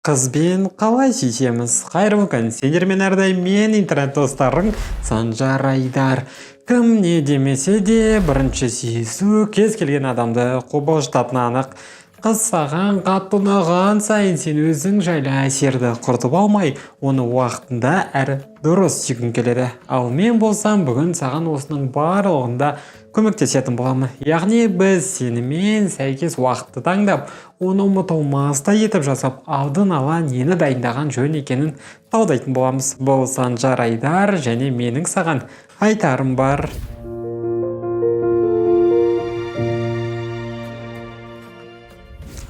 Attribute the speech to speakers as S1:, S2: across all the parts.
S1: Қызбен қалай сүйсеміз? Қайырлы күн. Сендермен әрдайым мен интернет достарың Санжар Айдар. Кім не демесе де бірінші сүйісу кез келген адамды қобалжытатыны анық. Қыз саған қатты ұнаған сайын сен өзің жайлы әсерді құртып алмай, оны уақытында әрі дұрыс сүйгің келеді. Ал мен болсам бүгін саған осының барлығында көмектесетін боламын. Яғни біз сенімен сәйкес уақытты таңдап, оны ұмытылмастай етіп жасап, алдын ала нені дайындаған жөн екенін талдайтын боламыз. Бұл Санжар Айдар және менің саған айтарым бар.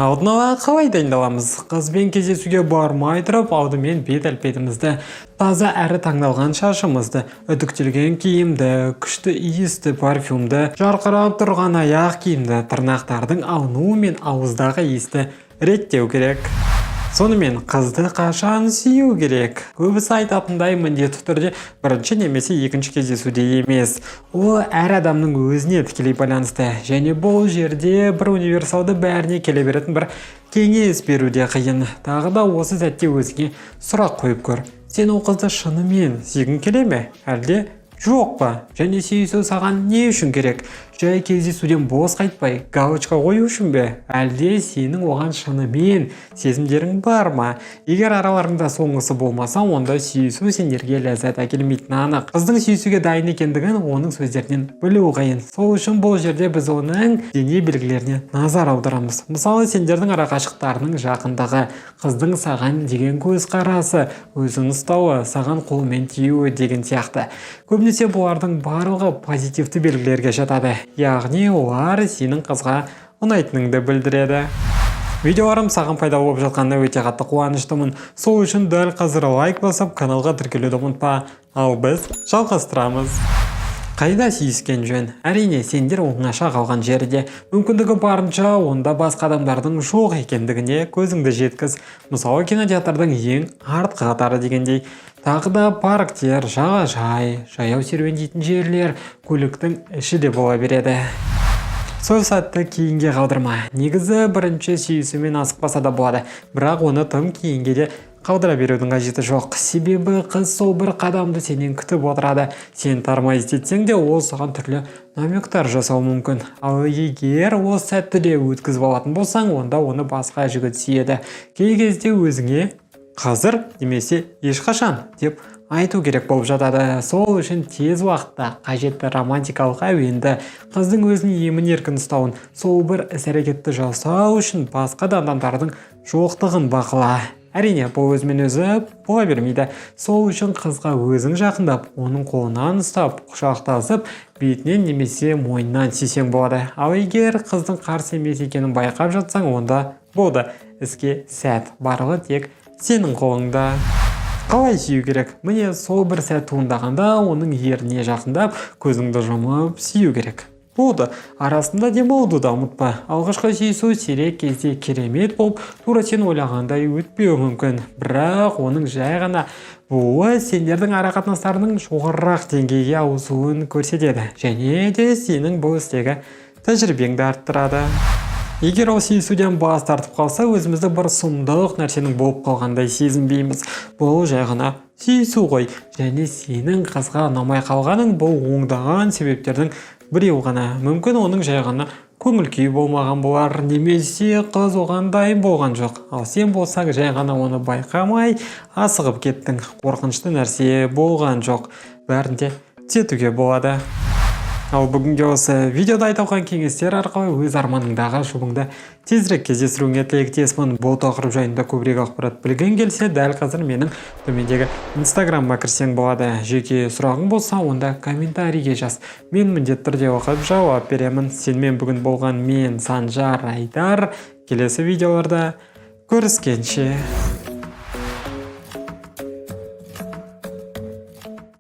S1: Алдын ала қалай дайындаламыз? Қызбен кездесуге бармай тұрып, алдымен бет-әлпетімізді, таза әрі таңдалған шашымызды, үтіктелген киімді, күшті иісті парфюмді, жарқырап тұрған аяқ киімді, тырнақтардың алынуы мен ауыздағы иісті реттеу керек. Сонымен қызды қашан сүю керек? Көбісі айтатындай міндетті түрде бірінші немесе екінші кездесуде емес. Ол әр адамның өзіне тікелей байланысты, және бұл жерде бір универсалды бәріне келе беретін бір кеңес беруде қиын. Тағы да осы сәтте өзіңе сұрақ қойып көр. Сен ол қызды шынымен сүйгің келе ме? Әлде жоқ па? Және сүйісу саған не үшін керек? Жай кездесуден бос қайтпай, галочка қою үшін бе? Әлде сенің оған шынымен сезімдерің бар ма? Егер араларыңда соңғысы болмаса, онда сүйісу сендерге ләззат әкелмейтіні анық. Қыздың сүйісуге дайын екендігін оның сөздерінен білу қиын. Сол үшін бұл жерде біз оның дене белгілеріне назар аударамыз. Мысалы, сендердің арақашықтарының жақындығы, қыздың саған деген көзқарасы, өзін ұстауы, саған қолмен тиюі деген сияқты. Көбінесе бұлардың барлығы позитивті белгілерге жатады. Яғни олар сенің қызға ұнайтыныңды білдіреді. Видеоларым саған пайдалы болып жатқанына өте қатты қуаныштымын. Сол үшін дәл қазір лайк басып, каналға тіркелуді ұмытпа. Ал біз жалғастырамыз. Қайда сүйіскен жөн? Әрине, сендер оңаша қалған жерде. Мүмкіндігі барынша онда басқа адамдардың жоқ екендігіне көзіңді жеткіз. Мысалы, кинотеатрдың ең артқы қатары дегендей. Тағы да парктер, жағажай, жаяу серуендейтін жерлер, көліктің іші де бола береді. Сол сәтті кейінге қалдырма. Негізі бірінші сүйісумен асықпаса да болады, бірақ оны тым кейінге де қалдыра берудің қажеті жоқ. Себебі қыз сол бір қадамды сенен күтіп отырады. Сен тармай іздетсең де ол саған түрлі намектар жасауы мүмкін. Ал егер осы сәтті де өткізіп алатын болсаң, онда оны басқа жігіт сүйеді. Кей кезде өзіңе қазір немесе ешқашан деп айту керек болып жатады. Сол үшін тез уақытта қажетті романтикалық әуенді, қыздың өзін емін-еркін ұстауын, сол бір іс-әрекетті жасау үшін басқа да адамдардың жоқтығын бақыла. Әрине, бұл өзімен өзі бола бермейді. Сол үшін қызға өзің жақындап, оның қолынан ұстап, құшақтасып, бетінен немесе мойнынан сүйсең болады. Ал егер қыздың қарсы емес екенін байқап жатсаң, онда болды. Іске сәт, барлығы тек сенің қолыңда. Қалай сүю керек? Міне сол бір сәт туындағанда оның еріне жақындап, көзіңді жұмып сүю керек. Болды. Арасында демалуды да ұмытпа. Алғашқы сүйісу сирек кезде керемет болып, тура сен ойлағандай өтпеуі мүмкін. Бірақ оның жай ғана болуы сендердің арақатынастарының жоғарырақ деңгейге ауысуын көрсетеді. Және де сенің бұл істегі тәжірибеңді арттырады. Егер ол сүйісуден бас тартып қалса, өзімізді бір сұмдық нәрсенің болып қалғандай сезінбейміз. Бұл жай ғана сүйісу ғой. Және сенің қызға ұнамай қалғаның бұл оңдаған себептердің біреу ғана. Мүмкін оның жай ғана көңіл күйі болмаған болар, немесе қыз оған дайын болған жоқ. Ал сен болсаң жай ғана оны байқамай асығып кеттің. Қорқынышты нәрсе болған жоқ. Бәрінде түзетуге болады. Ал бүгінге осы видеода айтылған кеңестер арқылы өз арманыңдағы жұбыңды тезірек кездестіруіңе тілектеспін. Бұл тақырып жайында көбірек ақпарат білгің келсе, дәл қазір менің төмендегі инстаграмға кірсең болады. Жеке сұрағың болса, онда комментарийге жаз. Мен міндетті түрде оқып жауап беремін. Сенімен бүгін болған мен Санжар Айдар. Келесі видеоларда көріскенше.